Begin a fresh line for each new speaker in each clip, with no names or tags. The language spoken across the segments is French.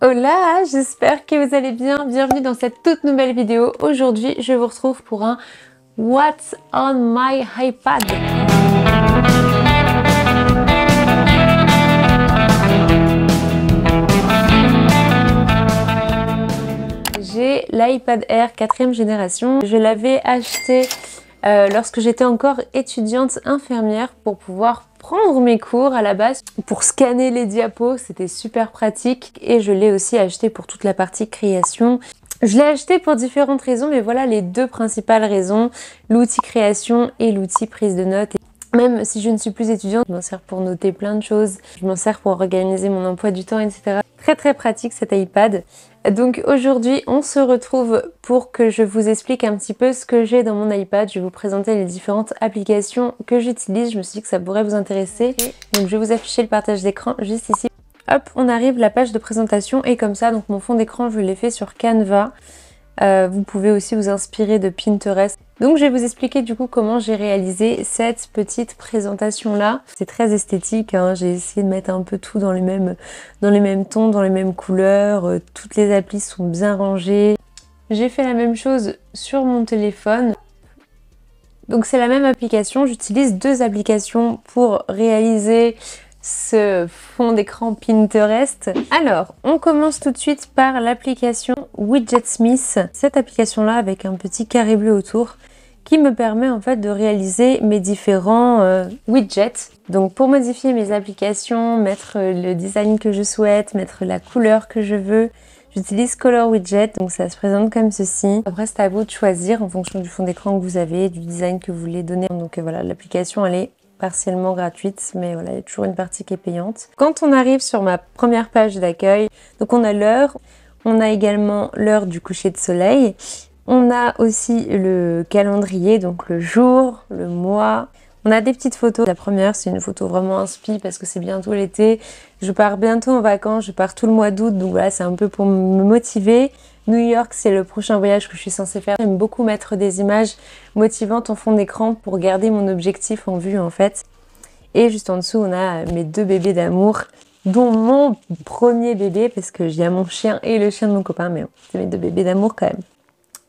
Hola, j'espère que vous allez bien. Bienvenue dans cette toute nouvelle vidéo. Aujourd'hui, je vous retrouve pour un What's on my iPad. J'ai l'iPad Air 4e génération. Je l'avais acheté lorsque j'étais encore étudiante infirmière pour pouvoir prendre mes cours à la base. Pour scanner les diapos, c'était super pratique. Et je l'ai aussi acheté pour toute la partie création. Je l'ai acheté pour différentes raisons, mais voilà les deux principales raisons. L'outil création et l'outil prise de notes. Même si je ne suis plus étudiante, je m'en sers pour noter plein de choses. Je m'en sers pour organiser mon emploi du temps, etc. Très pratique cet iPad. Donc aujourd'hui, on se retrouve pour que je vous explique un petit peu ce que j'ai dans mon iPad. Je vais vous présenter les différentes applications que j'utilise. Je me suis dit que ça pourrait vous intéresser. Donc je vais vous afficher le partage d'écran juste ici. Hop, on arrive, la page de présentation est comme ça. Donc mon fond d'écran, je l'ai fait sur Canva. Vous pouvez aussi vous inspirer de Pinterest. Donc je vais vous expliquer du coup comment j'ai réalisé cette petite présentation là. C'est très esthétique, hein. J'ai essayé de mettre un peu tout dans les mêmes tons, dans les mêmes couleurs. Toutes les applis sont bien rangées. J'ai fait la même chose sur mon téléphone. Donc c'est la même application, j'utilise deux applications pour réaliser ce fond d'écran Pinterest. Alors, on commence tout de suite par l'application Widgetsmith. Cette application-là avec un petit carré bleu autour qui me permet en fait de réaliser mes différents widgets. Donc pour modifier mes applications, mettre le design que je souhaite, mettre la couleur que je veux, j'utilise Color Widget, donc ça se présente comme ceci. Après c'est à vous de choisir en fonction du fond d'écran que vous avez, du design que vous voulez donner. Donc voilà, l'application elle est partiellement gratuite, mais voilà, il y a toujours une partie qui est payante. Quand on arrive sur ma première page d'accueil, donc on a l'heure, on a également l'heure du coucher de soleil, on a aussi le calendrier, donc le jour, le mois. On a des petites photos. La première, c'est une photo vraiment inspi parce que c'est bientôt l'été. Je pars bientôt en vacances, je pars tout le mois d'août, donc voilà, c'est un peu pour me motiver. New York, c'est le prochain voyage que je suis censée faire. J'aime beaucoup mettre des images motivantes en fond d'écran pour garder mon objectif en vue en fait. Et juste en dessous, on a mes deux bébés d'amour, dont mon premier bébé, parce que j'ai mon chien et le chien de mon copain, mais c'est mes deux bébés d'amour quand même.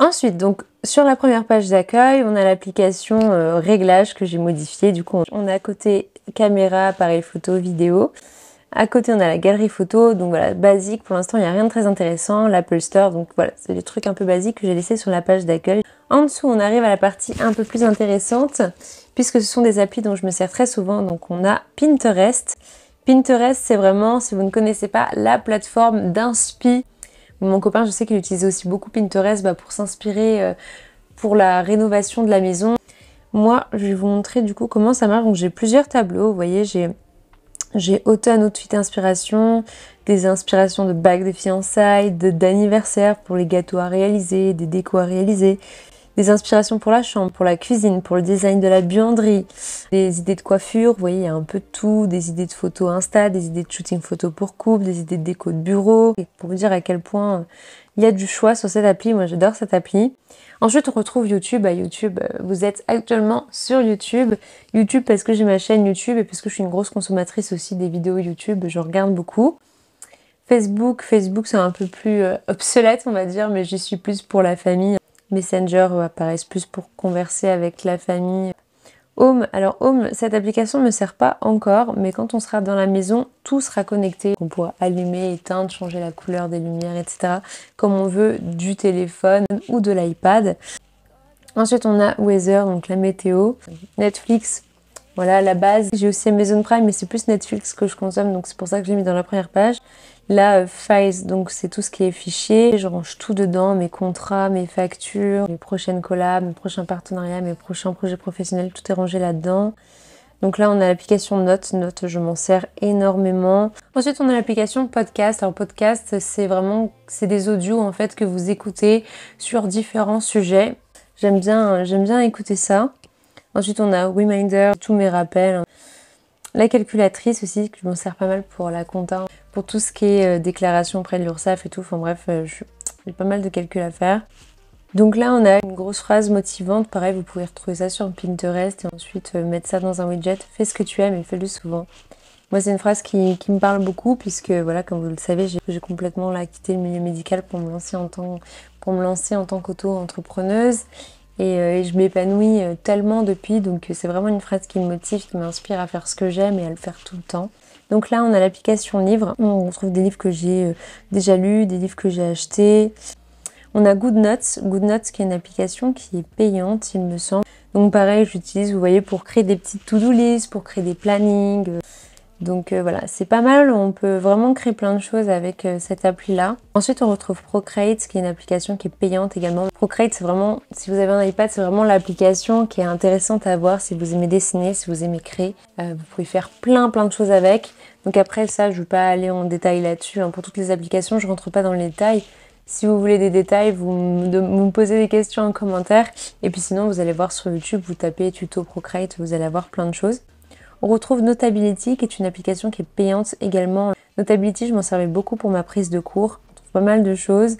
Ensuite, donc sur la première page d'accueil, on a l'application réglage que j'ai modifiée. Du coup, on a à côté caméra, appareil photo, vidéo. À côté, on a la galerie photo, donc voilà, basique. Pour l'instant, il n'y a rien de très intéressant. L'Apple Store, donc voilà, c'est des trucs un peu basiques que j'ai laissés sur la page d'accueil. En dessous, on arrive à la partie un peu plus intéressante, puisque ce sont des applis dont je me sers très souvent. Donc on a Pinterest. Pinterest, c'est vraiment, si vous ne connaissez pas, la plateforme d'inspi. Mon copain, je sais qu'il utilise aussi beaucoup Pinterest pour s'inspirer pour la rénovation de la maison. Moi, je vais vous montrer du coup comment ça marche. Donc j'ai plusieurs tableaux, vous voyez, j'ai automne, outfit inspiration, des inspirations de bagues de fiançailles, d'anniversaire pour les gâteaux à réaliser, des décos à réaliser, des inspirations pour la chambre, pour la cuisine, pour le design de la buanderie, des idées de coiffure, vous voyez, il y a un peu de tout, des idées de photos Insta, des idées de shooting photo pour couple, des idées de déco de bureau. Et pour vous dire à quel point il y a du choix sur cette appli, moi j'adore cette appli. Ensuite, on retrouve YouTube. À YouTube, vous êtes actuellement sur YouTube. YouTube parce que j'ai ma chaîne YouTube et parce que je suis une grosse consommatrice aussi des vidéos YouTube. Je regarde beaucoup. Facebook, c'est un peu plus obsolète, on va dire, mais j'y suis plus pour la famille. Messenger apparaissent plus pour converser avec la famille. Home, alors Home, cette application ne me sert pas encore, mais quand on sera dans la maison, tout sera connecté. On pourra allumer, éteindre, changer la couleur des lumières, etc. comme on veut du téléphone ou de l'iPad. Ensuite, on a Weather, donc la météo. Netflix, voilà la base. J'ai aussi Amazon Prime, mais c'est plus Netflix que je consomme, donc c'est pour ça que je l'ai mis dans la première page. Là, Files, donc c'est tout ce qui est fichier. Je range tout dedans, mes contrats, mes factures, mes prochaines collabs, mes prochains partenariats, mes prochains projets professionnels, tout est rangé là-dedans. Donc là, on a l'application Notes. Notes, je m'en sers énormément. Ensuite, on a l'application Podcast. Alors Podcast, c'est des audios en fait que vous écoutez sur différents sujets. J'aime bien écouter ça. Ensuite, on a Reminder, tous mes rappels. La calculatrice aussi, que je m'en sers pas mal pour la compta, pour tout ce qui est déclaration auprès de l'URSSAF et tout. Enfin bref, j'ai pas mal de calculs à faire. Donc là, on a une grosse phrase motivante. Pareil, vous pouvez retrouver ça sur Pinterest et ensuite mettre ça dans un widget. Fais ce que tu aimes et fais-le souvent. Moi, c'est une phrase qui me parle beaucoup puisque, voilà, comme vous le savez, j'ai complètement là, quitté le milieu médical pour me lancer en tant qu'auto-entrepreneuse. Et je m'épanouis tellement depuis, donc c'est vraiment une phrase qui me motive, qui m'inspire à faire ce que j'aime et à le faire tout le temps. Donc là, on a l'application livres. On retrouve des livres que j'ai déjà lus, des livres que j'ai achetés. On a GoodNotes. GoodNotes qui est une application qui est payante, il me semble. Donc pareil, j'utilise, vous voyez, pour créer des petites to-do lists, pour créer des plannings. Donc voilà, c'est pas mal, on peut vraiment créer plein de choses avec cette appli-là. Ensuite, on retrouve Procreate, qui est une application qui est payante également. Procreate, c'est vraiment, si vous avez un iPad, c'est vraiment l'application qui est intéressante à voir si vous aimez dessiner, si vous aimez créer. Vous pouvez faire plein de choses avec. Donc après ça, je ne vais pas aller en détail là-dessus. Pour toutes les applications, je rentre pas dans les détails. Si vous voulez des détails, vous me posez des questions en commentaire. Et puis sinon, vous allez voir sur YouTube, vous tapez tuto Procreate, vous allez avoir plein de choses. On retrouve Notability, qui est une application qui est payante également. Notability, je m'en servais beaucoup pour ma prise de cours. On trouve pas mal de choses.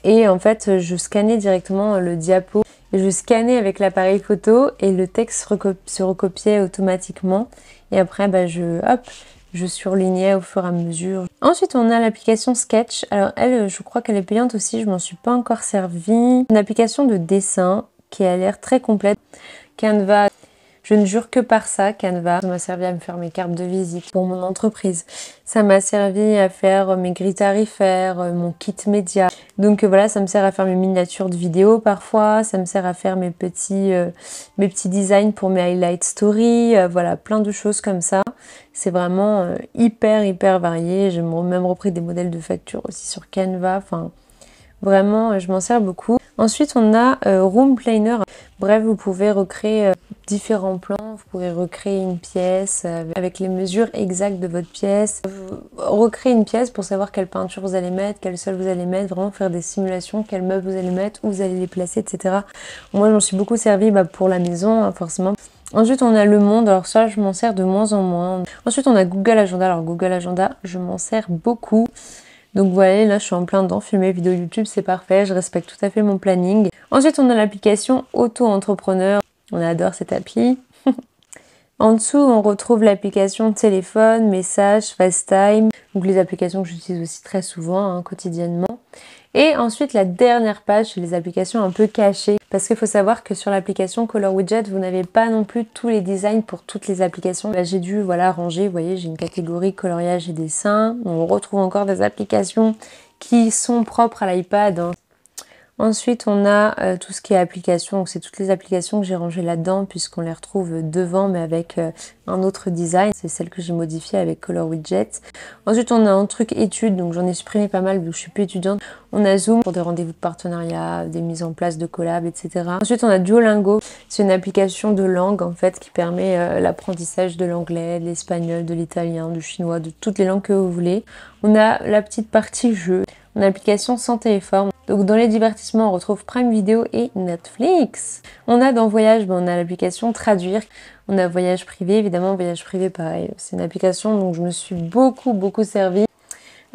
Et en fait, je scannais directement le diapo. Et je scannais avec l'appareil photo et le texte se recopiait automatiquement. Et après, je surlignais au fur et à mesure. Ensuite, on a l'application Sketch. Alors elle, je crois qu'elle est payante aussi. Je m'en suis pas encore servie. Une application de dessin qui a l'air très complète. Canva. Je ne jure que par ça, Canva. Ça m'a servi à me faire mes cartes de visite pour mon entreprise. Ça m'a servi à faire mes grilles tarifaires, mon kit média. Donc voilà, ça me sert à faire mes miniatures de vidéos parfois. Ça me sert à faire mes petits designs pour mes highlight stories. Voilà, plein de choses comme ça. C'est vraiment hyper varié. J'ai même repris des modèles de factures aussi sur Canva. Enfin, vraiment, je m'en sers beaucoup. Ensuite, on a Room Planner. Bref, vous pouvez recréer différents plans. Vous pouvez recréer une pièce avec les mesures exactes de votre pièce. Recréer une pièce pour savoir quelle peinture vous allez mettre, quel sol vous allez mettre. Vraiment faire des simulations, quels meubles vous allez mettre, où vous allez les placer, etc. Moi, je m'en suis beaucoup servi pour la maison, hein, forcément. Ensuite, on a Le Monde. Alors ça, je m'en sers de moins en moins. Ensuite, on a Google Agenda. Alors Google Agenda, je m'en sers beaucoup. Donc voilà, là je suis en plein dedans, filmer vidéo YouTube, c'est parfait, je respecte tout à fait mon planning. Ensuite, on a l'application Auto-entrepreneur. On adore cette appli. En dessous, on retrouve l'application téléphone, messages, FaceTime. Donc les applications que j'utilise aussi très souvent, hein, quotidiennement. Et ensuite, la dernière page, c'est les applications un peu cachées. Parce qu'il faut savoir que sur l'application Color Widget, vous n'avez pas non plus tous les designs pour toutes les applications. Là, j'ai dû ranger, vous voyez, j'ai une catégorie coloriage et dessin. On retrouve encore des applications qui sont propres à l'iPad, hein. Ensuite, on a tout ce qui est applications. Donc, c'est toutes les applications que j'ai rangées là-dedans puisqu'on les retrouve devant mais avec un autre design. C'est celle que j'ai modifiée avec Color Widget. Ensuite, on a un truc études. Donc, j'en ai supprimé pas mal vu que je suis plus étudiante. On a Zoom pour des rendez-vous de partenariat, des mises en place de collab, etc. Ensuite, on a Duolingo. C'est une application de langue en fait qui permet l'apprentissage de l'anglais, de l'espagnol, de l'italien, du chinois, de toutes les langues que vous voulez. On a la petite partie jeux. On a l'application Santé et Forme. Donc dans les divertissements, on retrouve Prime Video et Netflix. On a dans Voyage, on a l'application Traduire. On a Voyage Privé, évidemment, Voyage Privé, pareil. C'est une application dont je me suis beaucoup servie.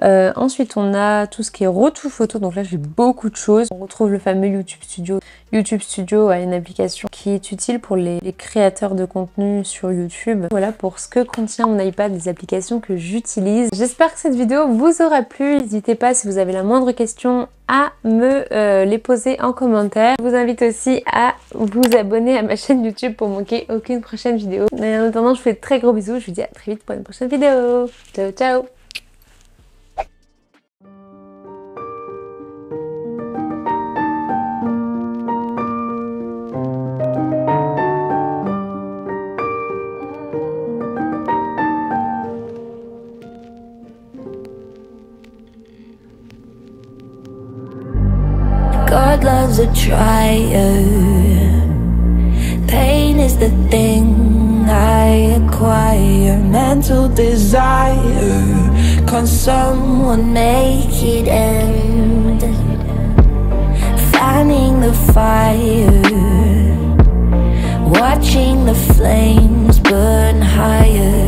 Ensuite, on a tout ce qui est retouche photo. Donc là, j'ai beaucoup de choses. On retrouve le fameux YouTube Studio. YouTube Studio a une application qui est utile pour les créateurs de contenu sur YouTube. Voilà pour ce que contient mon iPad, des applications que j'utilise. J'espère que cette vidéo vous aura plu. N'hésitez pas, si vous avez la moindre question, à me les poser en commentaire. Je vous invite aussi à vous abonner à ma chaîne YouTube pour manquer aucune prochaine vidéo. Mais en attendant, je vous fais de très gros bisous. Je vous dis à très vite pour une prochaine vidéo. Ciao, ciao!
God loves a trier. Pain is the thing I acquire. Mental desire. Can someone make it end? Fanning the fire. Watching the flames burn higher.